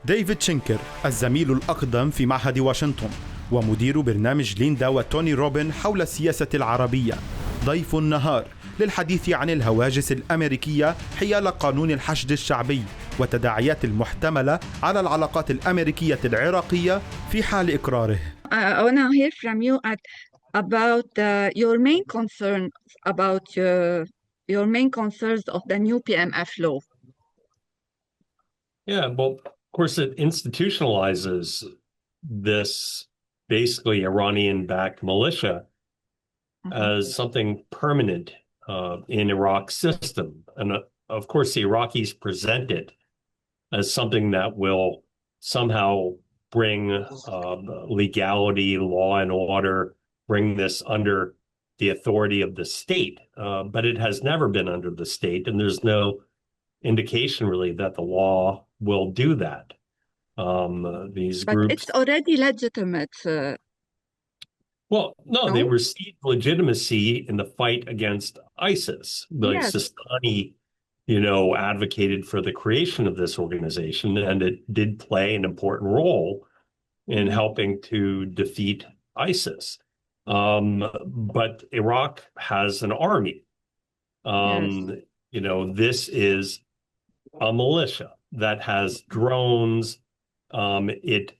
ديفيد شنكر الزميل الأقدم في معهد واشنطن ومدير برنامج ليندا وتوني روبن حول السياسة العربية، ضيف النهار للحديث عن الهواجس الأمريكية حيال قانون الحشد الشعبي والتداعيات المحتملة على العلاقات الأمريكية العراقية في حال إقراره. I want to hear from you about your main concern about your main concerns of the new PMF law. Yeah, well, of course, it institutionalizes this basically Iranian-backed militia as something permanent in Iraq's system. And of course, the Iraqis present it as something that will somehow bring legality, law and order, bring this under the authority of the state. But it has never been under the state, and there's no indication really that the law will do that. These but groups... it's already legitimate. Well, no, they received legitimacy in the fight against ISIS. Like Sistani, advocated for the creation of this organization, and it did play an important role in helping to defeat ISIS. But Iraq has an army. This is a militia that has drones. It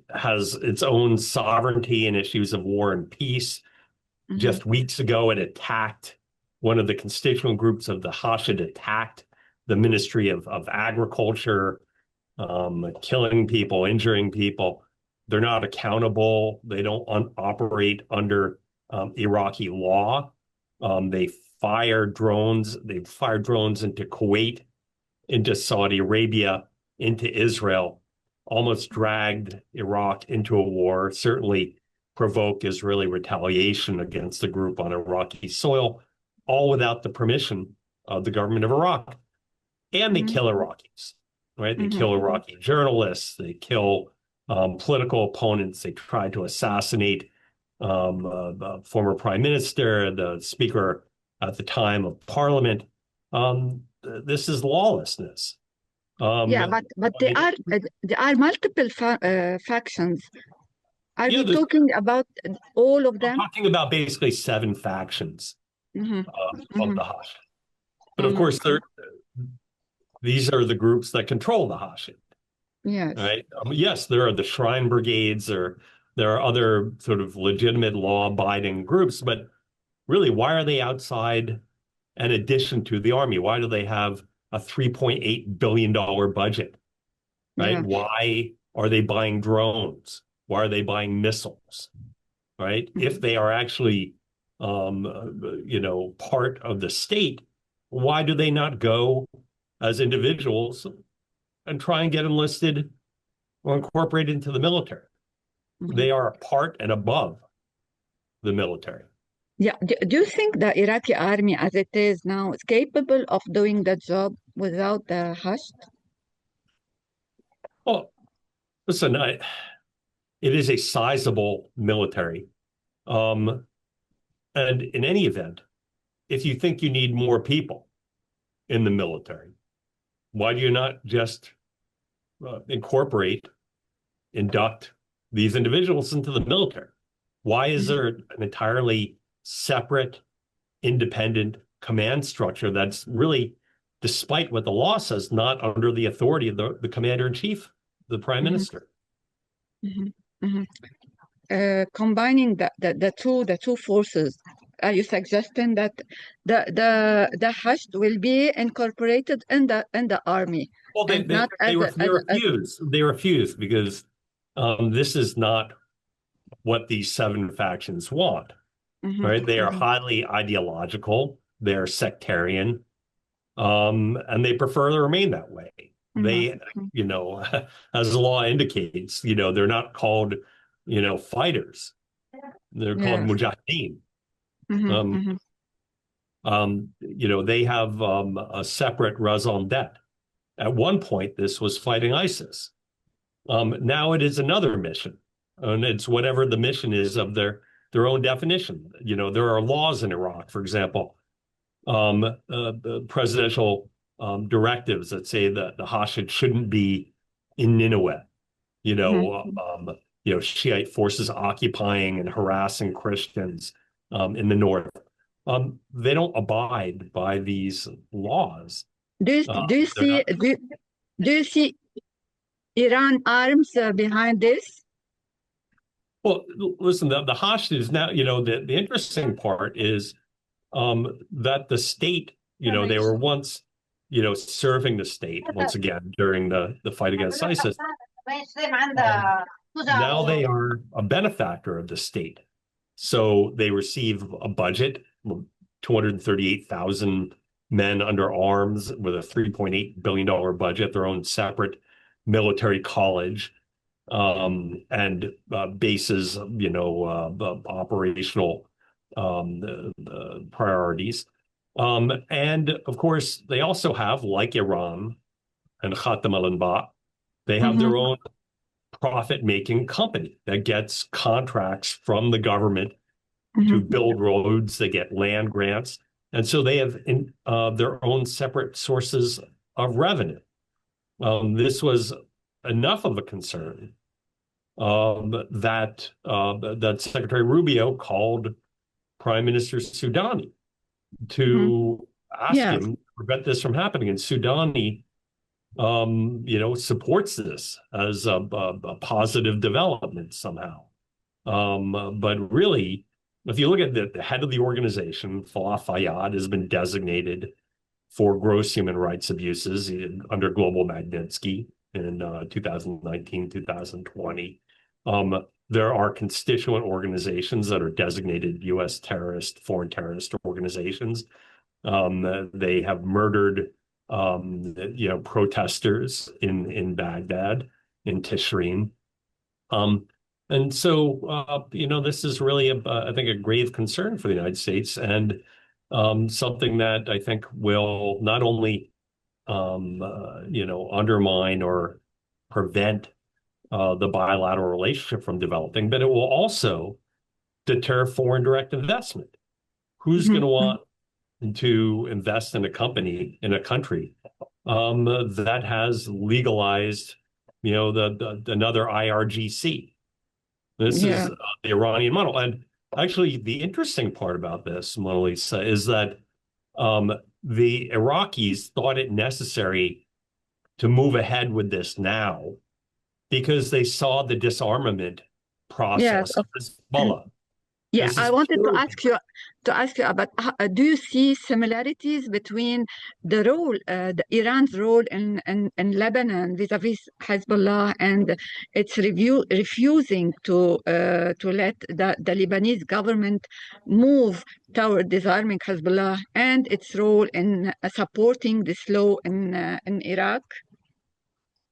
has its own sovereignty in issues of war and peace. Just weeks ago, it attacked one of the constituent groups of the Hashid, attacked the Ministry of Agriculture, killing people, injuring people. They're not accountable. They don't operate under Iraqi law. They fire drones. They fired drones into Kuwait, into Saudi Arabia, into Israel, almost dragged Iraq into a war, certainly provoke Israeli retaliation against the group on Iraqi soil, all without the permission of the government of Iraq. And they kill Iraqis, right? They kill Iraqi journalists. They kill political opponents. They try to assassinate the former prime minister, the speaker at the time of parliament. This is lawlessness. But there are multiple factions. Are we talking about all of them? I'm talking about basically 7 factions of the Hashid. But of course, these are the groups that control the Hashid. Yes. Right. Yes, there are the shrine brigades, or there are other sort of legitimate law-abiding groups. But really, why are they outside in addition to the army? Why do they have a $3.8 billion budget, right? Why are they buying drones? Why are they buying missiles, right? If they are actually, part of the state, why do they not go as individuals and try and get enlisted or incorporated into the military? They are a part and above the military. Yeah. Do you think the Iraqi army, as it is now, is capable of doing the job without the Hashd? Well, listen, it is a sizable military. And in any event, if you think you need more people in the military, why do you not just induct these individuals into the military? Why is there an entirely separate, independent command structure that's really, despite what the law says, not under the authority of the commander-in-chief, the prime minister? Combining the two forces, are you suggesting that the Hashd will be incorporated in the army? Well, they refuse because this is not what these 7 factions want. Right? They are highly ideological. They're sectarian, and they prefer to remain that way. They, as the law indicates, they're not called, fighters. They're called mujahideen. They have a separate raison d'etre. At one point, this was fighting ISIS. Now it is another mission, and it's whatever the mission is of their own definition. There are laws in Iraq, for example, presidential directives that say that the Hashid shouldn't be in Nineveh, Shiite forces occupying and harassing Christians in the north. They don't abide by these laws. Do you see Iran arms behind this? Well, listen, the Hashd is now, the interesting part is that the state, they were once, serving the state once again during the fight against ISIS. Now they are a benefactor of the state. So they receive a budget, 238,000 men under arms with a $3.8 billion budget, their own separate military college, and bases, operational priorities. And of course, they also have, like Iran and Khatam al-Anba, they have their own profit-making company that gets contracts from the government to build roads. They get land grants. And so they have their own separate sources of revenue. This was enough of a concern that Secretary Rubio called Prime Minister Soudani to ask him to prevent this from happening. And Soudani, supports this as a positive development somehow. But really, if you look at the head of the organization, Falah Fayyad, has been designated for gross human rights abuses under Global Magnitsky in 2019, 2020. There are constituent organizations that are designated U.S. terrorist, foreign terrorist organizations. They have murdered, protesters in Baghdad, in Tishreen. And so, this is really, I think, a grave concern for the United States, and something that I think will not only, undermine or prevent the bilateral relationship from developing, but it will also deter foreign direct investment. Who's going to want to invest in a company, in a country that has legalized, another IRGC? This is the Iranian model. And actually, the interesting part about this, Mona Lisa, is that the Iraqis thought it necessary to move ahead with this now because they saw the disarmament process of Hezbollah. Yeah, I wanted to ask you about do you see similarities between the role, Iran's role in Lebanon vis-a-vis Hezbollah, and its refusing to let the Lebanese government move toward disarming Hezbollah, and its role in supporting this law in Iraq?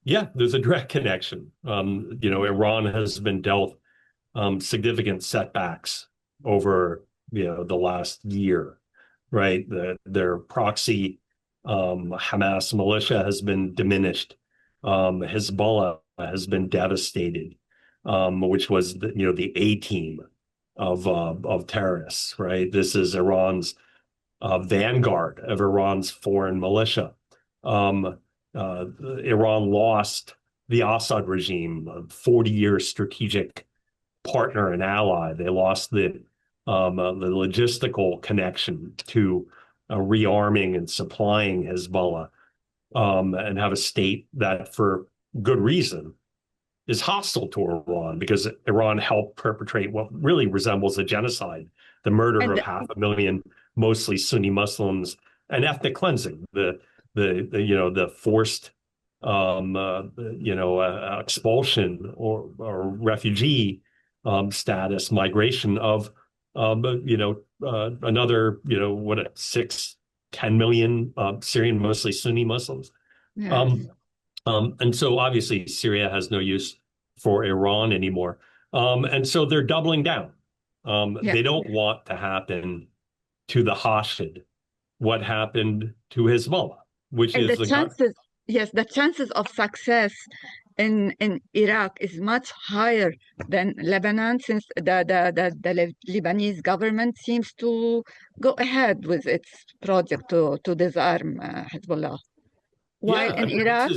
Yeah, there's a direct connection. Iran has been dealt significant setbacks over the last year, right? Their proxy Hamas militia has been diminished. Hezbollah has been devastated, which was the A team of terrorists, right? This is Iran's vanguard of Iran's foreign militia. Iran lost the Assad regime, a 40-year strategic partner and ally. They lost the logistical connection to rearming and supplying Hezbollah, and have a state that, for good reason, is hostile to Iran, because Iran helped perpetrate what really resembles a genocide, the murder of 500,000 mostly Sunni Muslims, and ethnic cleansing, the forced expulsion or refugee status, migration of another 10 million Syrian, mostly Sunni Muslims. Yes. And so obviously Syria has no use for Iran anymore. And so they're doubling down. They don't want to happen to the Hashd what happened to Hezbollah, which and is the chances of success in Iraq is much higher than Lebanon, since the Lebanese government seems to go ahead with its project to disarm Hezbollah. While in Iraq,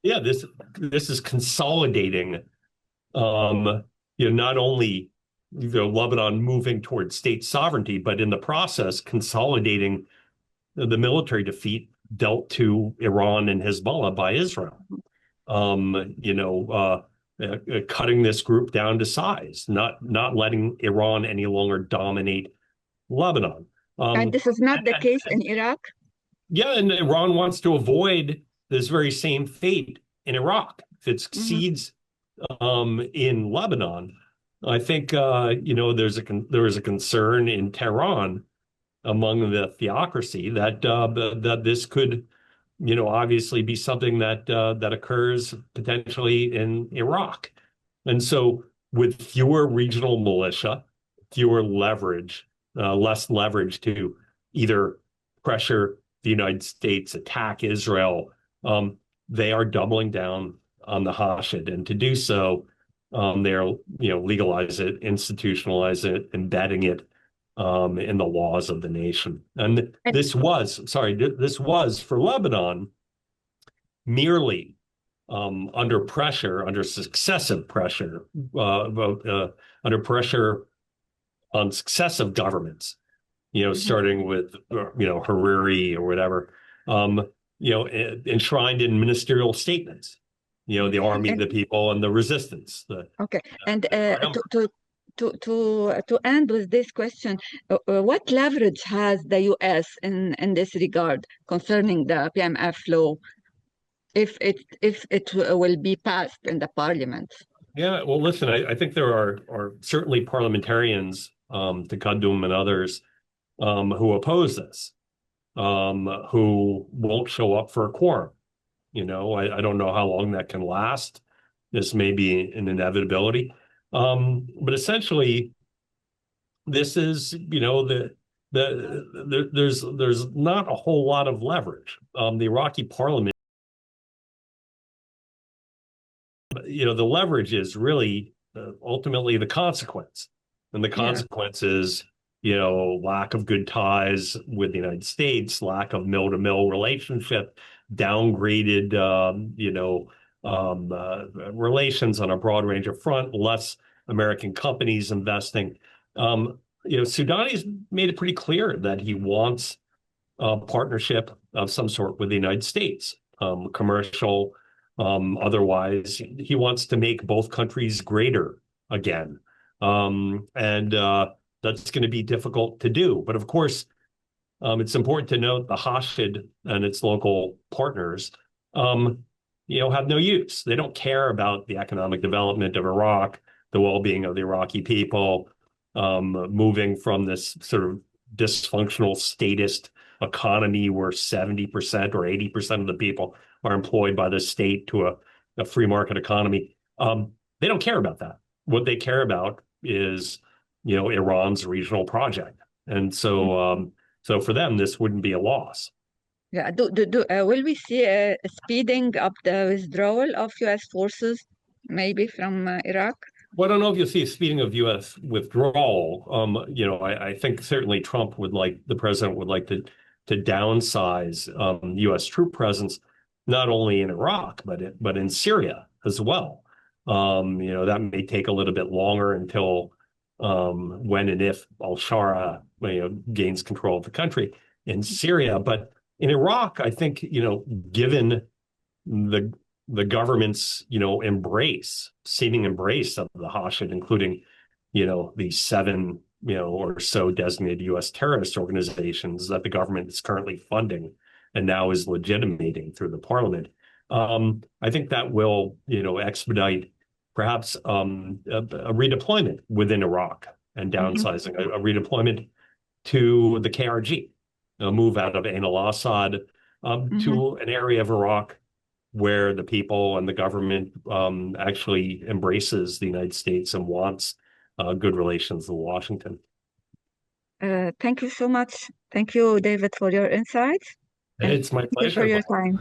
Yeah, this is consolidating, not only Lebanon moving towards state sovereignty, but in the process consolidating the military defeat dealt to Iran and Hezbollah by Israel. Cutting this group down to size, not letting Iran any longer dominate Lebanon. And this is not the case in Iraq? Yeah, and Iran wants to avoid this very same fate in Iraq. If it succeeds in Lebanon, I think there is a concern in Tehran among the theocracy that that this could obviously be something that occurs potentially in Iraq. And so with fewer regional militia, fewer leverage, less leverage to either pressure the United States, attack Israel, they are doubling down on the Hashid. And to do so, they're legalize it, institutionalize it, embedding it in the laws of the nation. And this was for Lebanon merely under pressure, under successive pressure, under pressure on successive governments, starting with, Hariri or whatever, enshrined in ministerial statements, the army, the people, and the resistance. To end with this question, what leverage has the U.S. in this regard concerning the PMF law, if it will be passed in the parliament? Yeah, well, listen, I think there are certainly parliamentarians, Kudum and others, who oppose this, who won't show up for a quorum. I don't know how long that can last. This may be an inevitability. But essentially, this is, there's not a whole lot of leverage. The Iraqi parliament, the leverage is really ultimately the consequence. And the consequence is, lack of good ties with the United States, lack of mill-to-mill relationship, downgraded, relations on a broad range of front, less American companies investing. Soudani's made it pretty clear that he wants a partnership of some sort with the United States, commercial, otherwise. He wants to make both countries greater again. And that's going to be difficult to do. But of course, it's important to note the Hashid and its local partners have no use. They don't care about the economic development of Iraq, the well-being of the Iraqi people, moving from this sort of dysfunctional statist economy where 70% or 80% of the people are employed by the state to a free market economy. They don't care about that. What they care about is, Iran's regional project. And so, so for them, this wouldn't be a loss. Yeah. Will we see a speeding up the withdrawal of U.S. forces, maybe from Iraq? Well, I don't know if you'll see a speeding of U.S. withdrawal. I think certainly the president would like to downsize U.S. troop presence, not only in Iraq, but in Syria as well. That may take a little bit longer until when and if al-Shara gains control of the country in Syria. But in Iraq, I think, given the government's, seeming embrace of the Hashid, including, the 7, or so designated U.S. terrorist organizations that the government is currently funding and now is legitimating through the parliament. I think that will, expedite perhaps a redeployment within Iraq and downsizing, a redeployment to the KRG, a move out of Ain al-Assad to an area of Iraq where the people and the government actually embraces the United States and wants good relations with Washington. Thank you so much. Thank you, David, for your insights. It's my pleasure. Thank you for your time.